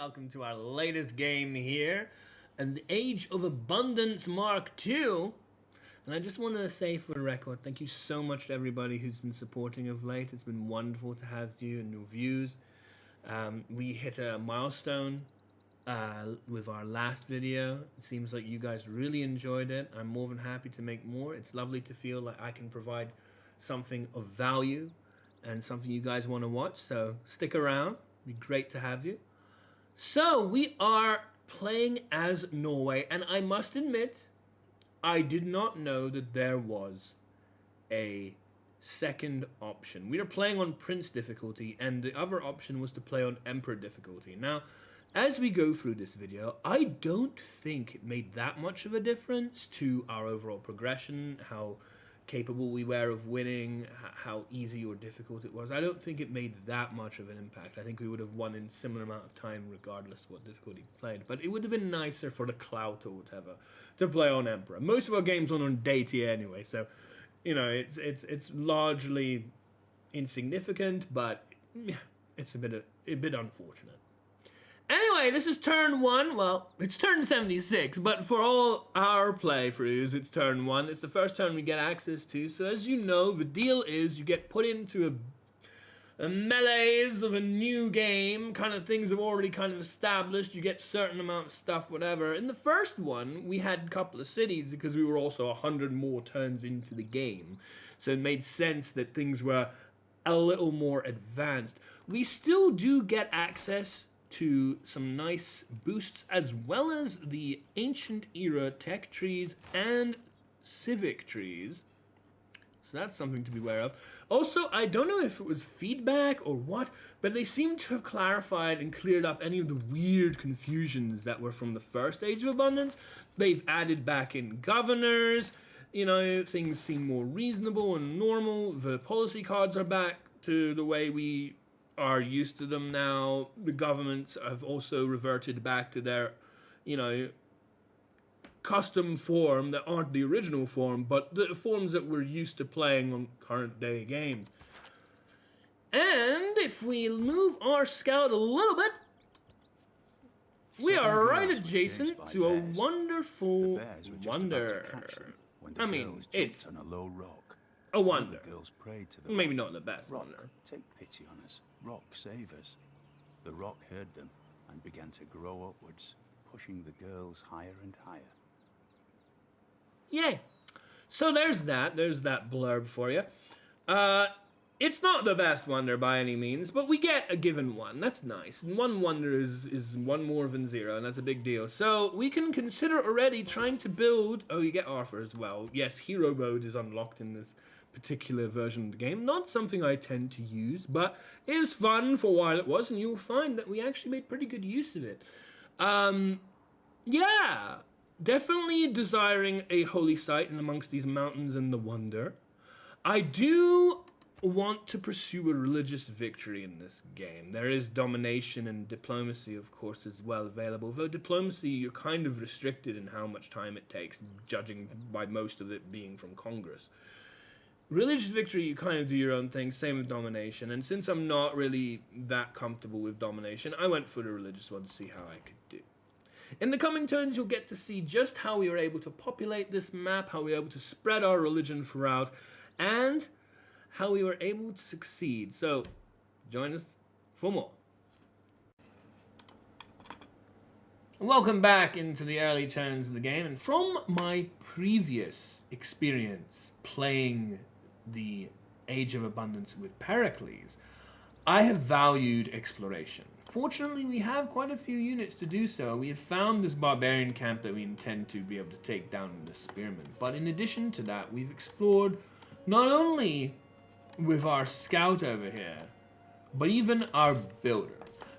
welcome to our latest game here, and the Age of Abundance Mark II. And I just wanted to say for the record, thank you so much to everybody who's been supporting of late. It's been wonderful to have you and your views. We hit a milestone with our last video. It seems like you guys really enjoyed it. I'm more than happy to make more. It's lovely to feel like I can provide something of value and something you guys want to watch, so stick around. It'd be great to have you. So we are playing as Norway, and I must admit, I did not know that there was a second option. We are playing on Prince difficulty, and the other option was to play on Emperor difficulty. Now, as we go through this video, I don't think it made that much of a difference to our overall progression, how capable we were of winning, how easy or difficult it was. I don't think it made that much of an impact. I think we would have won in similar amount of time regardless what difficulty we played. But it would have been nicer for the clout or whatever to play on Emperor. Most of our games are on deity anyway, so you know it's largely insignificant, but it's a bit unfortunate. Anyway, this is turn 1. Well, it's turn 76, but for all our playthroughs, it's turn 1. It's the first turn we get access to, so as you know, the deal is you get put into a melees of a new game, kind of things have already kind of established, you get certain amount of stuff, whatever. In the first one, we had a couple of cities because we were also 100 more turns into the game, so it made sense that things were a little more advanced. We still do get access to some nice boosts, as well as the ancient era tech trees and civic trees. So that's something to be aware of. Also, I don't know if it was feedback or what, but they seem to have clarified and cleared up any of the weird confusions that were from the first Age of Abundance. They've added back in governors, you know, things seem more reasonable and normal. The policy cards are back to the way we are used to them now. The governments have also reverted back to their, you know, custom form that aren't the original form, but the forms that we're used to playing on current day games. And if we move our scout a little bit, we are right adjacent to a wonderful wonder. I mean, it's on a low rock. A wonder. The girls prayed to the Maybe rock. not the best Rock, wonder. take pity on us. Rock, save us. The rock heard them and began to grow upwards, pushing the girls higher and higher. Yay. So there's that blurb for you. It's not the best wonder by any means, but we get a given one. That's nice. And one wonder is one more than 0, and that's a big deal. So we can consider already trying to build... Oh, you get Arthur as well. Yes, hero mode is unlocked in this particular version of the game. Not something I tend to use, but it is fun for a while it was, and you'll find that we actually made pretty good use of it. Yeah, definitely desiring a holy site in amongst these mountains and the wonder. I do want to pursue a religious victory in this game. There is domination and diplomacy, of course, as well available. Though diplomacy, you're kind of restricted in how much time it takes, judging by most of it being from Congress. Religious victory, you kind of do your own thing, same with domination. And since I'm not really that comfortable with domination, I went for the religious one to see how I could do. In the coming turns, you'll get to see just how we were able to populate this map, how we were able to spread our religion throughout, and how we were able to succeed. So, join us for more. Welcome back into the early turns of the game, and from my previous experience playing the Age of Abundance with Pericles, I have valued exploration. Fortunately, we have quite a few units to do so. We have found this barbarian camp that we intend to be able to take down in this spearman. But in addition to that, we've explored not only with our scout over here, but even our builder.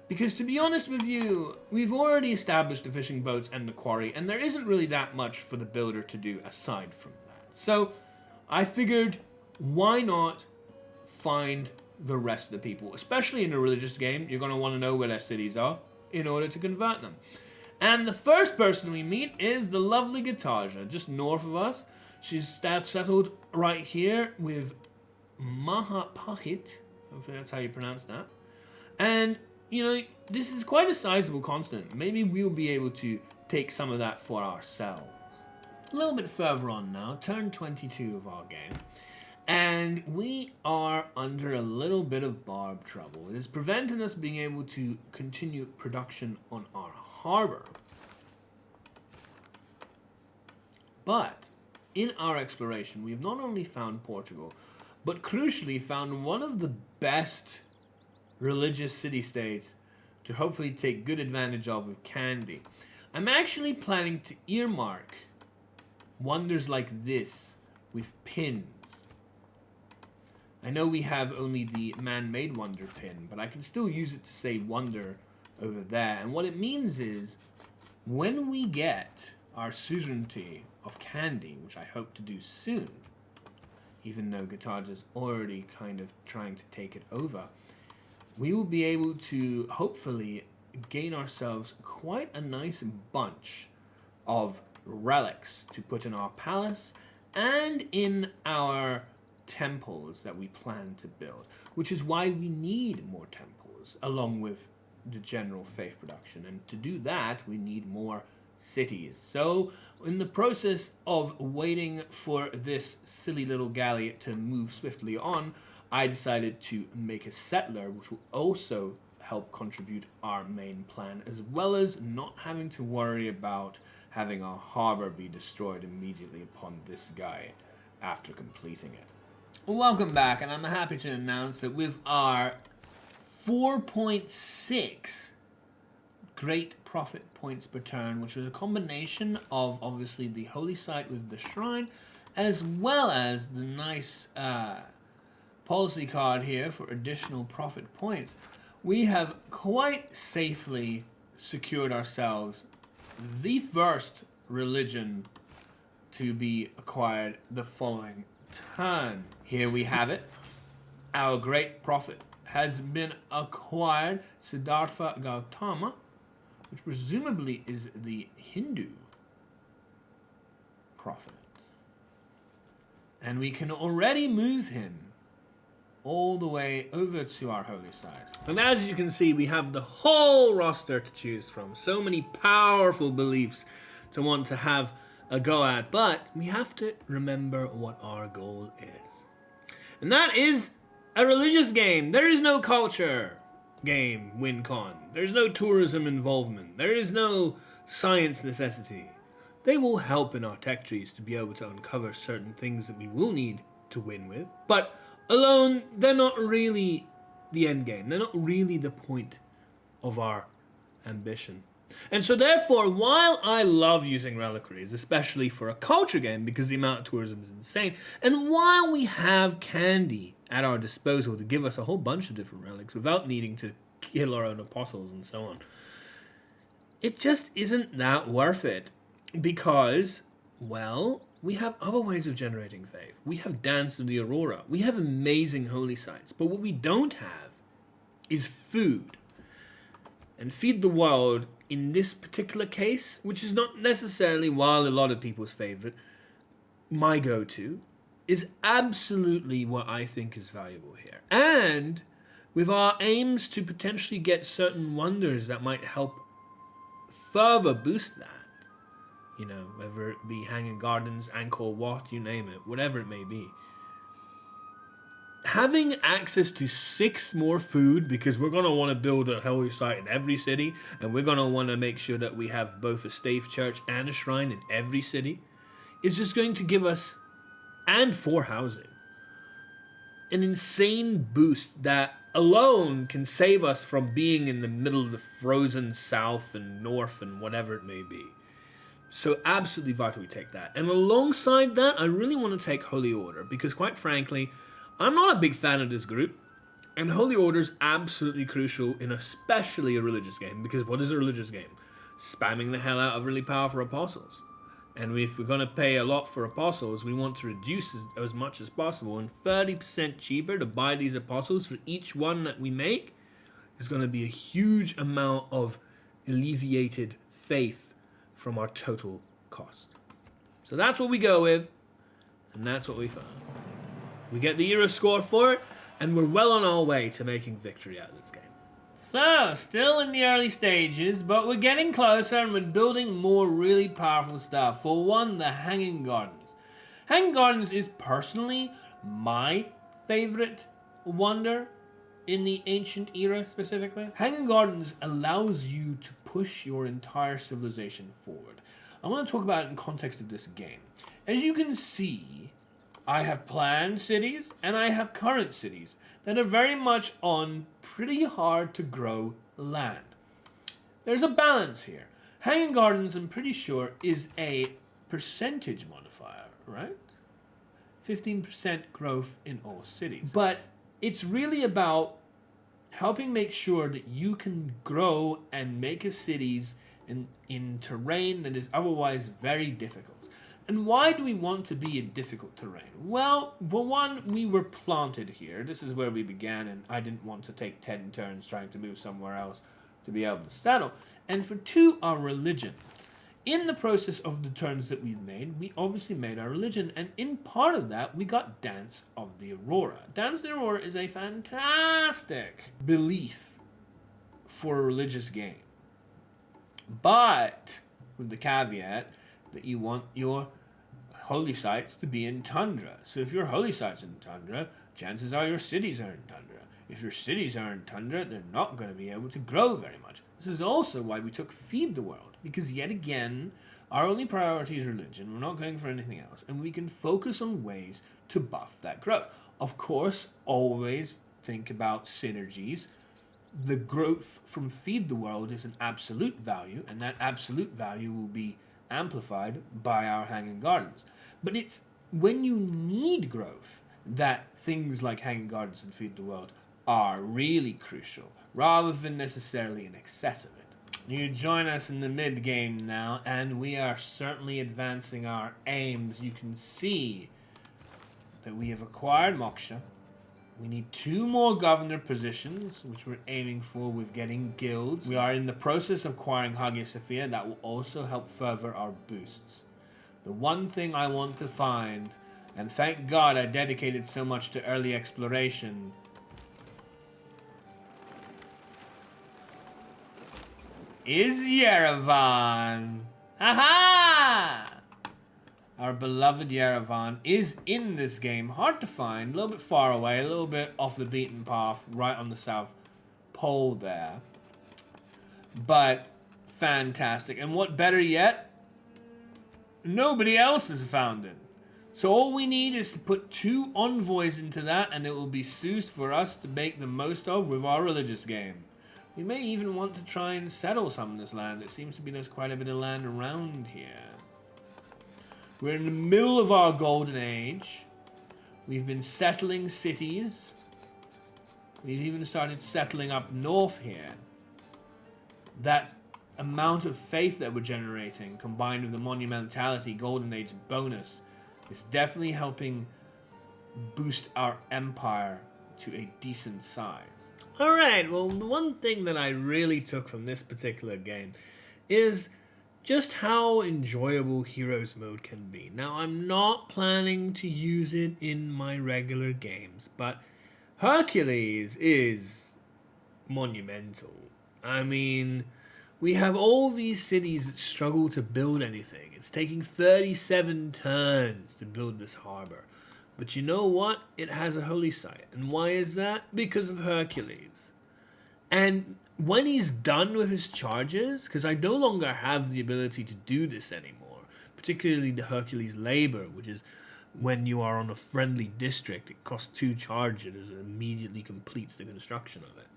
Because to be honest with you, we've already established the fishing boats and the quarry, and there isn't really that much for the builder to do aside from that. So I figured, why not find the rest of the people? Especially in a religious game, you're going to want to know where their cities are in order to convert them. And the first person we meet is the lovely Gataja, just north of us. She's settled right here with Mahapahit. Hopefully that's how you pronounce that. And you know, this is quite a sizable continent. Maybe we'll be able to take some of that for ourselves. A little bit further on now, turn 22 of our game. And we are under a little bit of barb trouble. It is preventing us being able to continue production on our harbor. But in our exploration, we have not only found Portugal, but crucially found one of the best religious city-states to hopefully take good advantage of with Kandy. I'm actually planning to earmark wonders like this with pins. I know we have only the man-made wonder pin, but I can still use it to say wonder over there. And what it means is, when we get our suzerainty of Kandy, which I hope to do soon, even though Guitarj is already kind of trying to take it over, we will be able to hopefully gain ourselves quite a nice bunch of relics to put in our palace and in our temples that we plan to build, which is why we need more temples along with the general faith production. And to do that, we need more cities. So in the process of waiting for this silly little galley to move swiftly on, I decided to make a settler, which will also help contribute our main plan, as well as not having to worry about having our harbor be destroyed immediately upon this guy after completing it. Welcome back, and I'm happy to announce that with our 4.6 great profit points per turn, which was a combination of obviously the holy site with the shrine, as well as the nice policy card here for additional profit points, we have quite safely secured ourselves the first religion to be acquired the following turn. Here we have it. Our great prophet has been acquired, Siddhartha Gautama, which presumably is the Hindu prophet. And we can already move him all the way over to our holy site. And as you can see, we have the whole roster to choose from. So many powerful beliefs to want to have a go at, but we have to remember what our goal is. And that is a religious game. There is no culture game, WinCon. There's no tourism involvement. There is no science necessity. They will help in our tech trees to be able to uncover certain things that we will need to win with, but alone, they're not really the end game. They're not really the point of our ambition. And so therefore, while I love using reliquaries, especially for a culture game because the amount of tourism is insane, and while we have Kandy at our disposal to give us a whole bunch of different relics without needing to kill our own apostles and so on, it just isn't that worth it because, well, we have other ways of generating faith. We have Dance of the Aurora. We have amazing holy sites. But what we don't have is food. And Feed the World, in this particular case, which is not necessarily, while a lot of people's favorite, my go-to, is absolutely what I think is valuable here. And with our aims to potentially get certain wonders that might help further boost that, you know, whether it be Hanging Gardens, Angkor Wat, you name it, whatever it may be. Having access to 6 more food, because we're going to want to build a holy site in every city, and we're going to want to make sure that we have both a stave church and a shrine in every city, is just going to give us, and for housing, an insane boost that alone can save us from being in the middle of the frozen south and north and whatever it may be. So absolutely vital we take that. And alongside that, I really want to take Holy Order, because quite frankly, I'm not a big fan of this group, and Holy Order is absolutely crucial in especially a religious game, because what is a religious game? Spamming the hell out of really powerful apostles. And if we're going to pay a lot for apostles, we want to reduce as much as possible, and 30% cheaper to buy these apostles for each one that we make is going to be a huge amount of alleviated faith from our total cost. So that's what we go with, and that's what we found. We get the Euro score for it, and we're well on our way to making victory out of this game. So, still in the early stages, but we're getting closer and we're building more really powerful stuff. For one, the Hanging Gardens. Hanging Gardens is personally my favorite wonder in the ancient era specifically. Hanging Gardens allows you to push your entire civilization forward. I want to talk about it in context of this game. As you can see, I have planned cities and I have current cities that are very much on pretty hard to grow land. There's a balance here. Hanging Gardens, I'm pretty sure, is a percentage modifier, right? 15% growth in all cities. But it's really about helping make sure that you can grow and make a cities in terrain that is otherwise very difficult. And why do we want to be in difficult terrain? Well, for one, we were planted here. This is where we began, and I didn't want to take 10 turns trying to move somewhere else to be able to settle. And for two, our religion. In the process of the turns that we've made, we obviously made our religion, and in part of that, we got Dance of the Aurora. Dance of the Aurora is a fantastic belief for a religious game. But with the caveat that you want your holy sites to be in tundra. So if your holy sites in tundra, chances are your cities are in tundra. If your cities are in tundra, they're not going to be able to grow very much. This is also why we took Feed the World, because yet again, our only priority is religion. We're not going for anything else, and we can focus on ways to buff that growth. Of course, always think about synergies. The growth from Feed the World is an absolute value, and that absolute value will be amplified by our Hanging Gardens. But it's when you need growth that things like Hanging Gardens and Feed the World are really crucial, rather than necessarily in excess of it. You join us in the mid-game now, and we are certainly advancing our aims. You can see that we have acquired Moksha. We need 2 more governor positions, which we're aiming for with getting guilds. We are in the process of acquiring Hagia Sophia. That will also help further our boosts. The one thing I want to find, and thank God I dedicated so much to early exploration, is Yerevan. Haha! Our beloved Yerevan is in this game. Hard to find, a little bit far away, a little bit off the beaten path, right on the south pole there. But fantastic. And what better yet? Nobody else has found it. So all we need is to put 2 envoys into that, and it will be soused for us to make the most of with our religious game. We may even want to try and settle some of this land. It seems to be there's quite a bit of land around here. We're in the middle of our golden age. We've been settling cities. We've even started settling up north here. That amount of faith that we're generating, combined with the monumentality golden age bonus, is definitely helping boost our empire to a decent size. Alright, well, the one thing that I really took from this particular game is just how enjoyable Heroes Mode can be. Now, I'm not planning to use it in my regular games, but Hercules is monumental. I mean, we have all these cities that struggle to build anything. It's taking 37 turns to build this harbor. But you know what? It has a holy site. And why is that? Because of Hercules. And when he's done with his charges, because I no longer have the ability to do this anymore, particularly the Hercules labor, which is when you are on a friendly district, it costs 2 charges and it immediately completes the construction of it.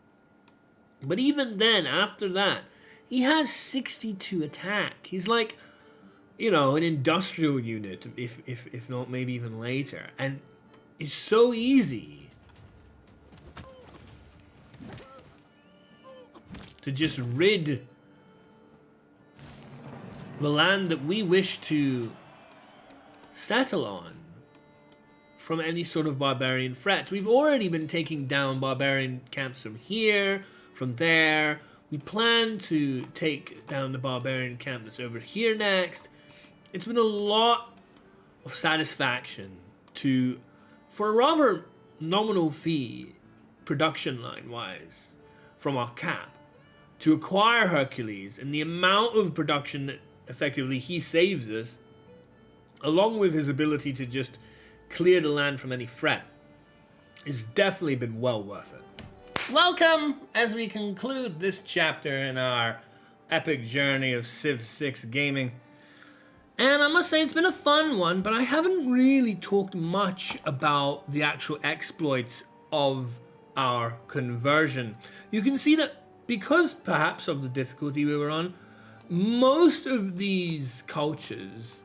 But even then, after that, he has 62 attack. He's like, you know, an industrial unit, if not maybe even later. And it's so easy to just rid the land that we wish to settle on from any sort of barbarian threats. We've already been taking down barbarian camps from here, from there. We plan to take down the barbarian camp that's over here next. It's been a lot of satisfaction to, for a rather nominal fee, production line wise, from our cap to acquire Hercules, and the amount of production that effectively he saves us, along with his ability to just clear the land from any threat, has definitely been well worth it. Welcome as we conclude this chapter in our epic journey of Civ 6 gaming. And I must say it's been a fun one, but I haven't really talked much about the actual exploits of our conversion. You can see that because perhaps of the difficulty we were on, most of these cultures,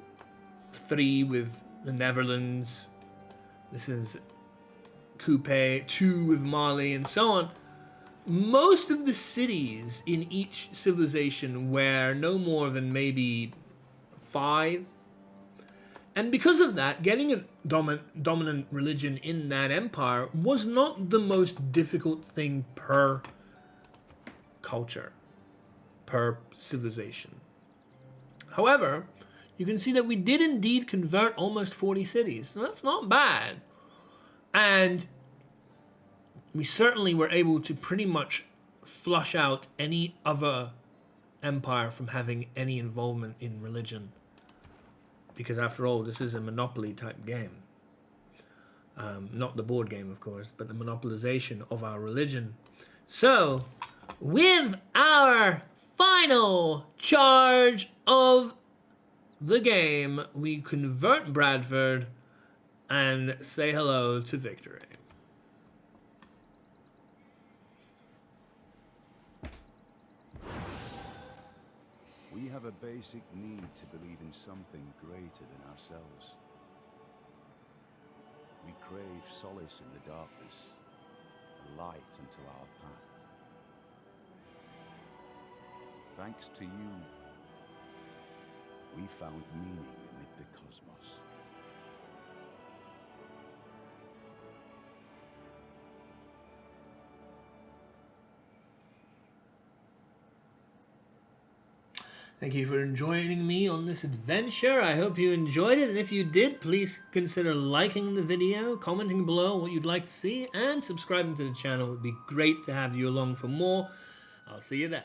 3 with the Netherlands, this is Coupe, 2 with Mali, and so on, most of the cities in each civilization were no more than maybe 5. And because of that, getting a dominant religion in that empire was not the most difficult thing per culture, per civilization. However, you can see that we did indeed convert almost 40 cities. So that's not bad. And we certainly were able to pretty much flush out any other empire from having any involvement in religion. Because after all, this is a Monopoly type game. Not the board game, of course, but the monopolization of our religion. So, with our final charge of the game, we convert Bradford and say hello to victory. We have a basic need to believe in something greater than ourselves. We crave solace in the darkness, a light unto our path. Thanks to you, we found meaning amid the cosmos. Thank you for joining me on this adventure. I hope you enjoyed it, and if you did, please consider liking the video, commenting below what you'd like to see, and subscribing to the channel. It would be great to have you along for more. I'll see you there.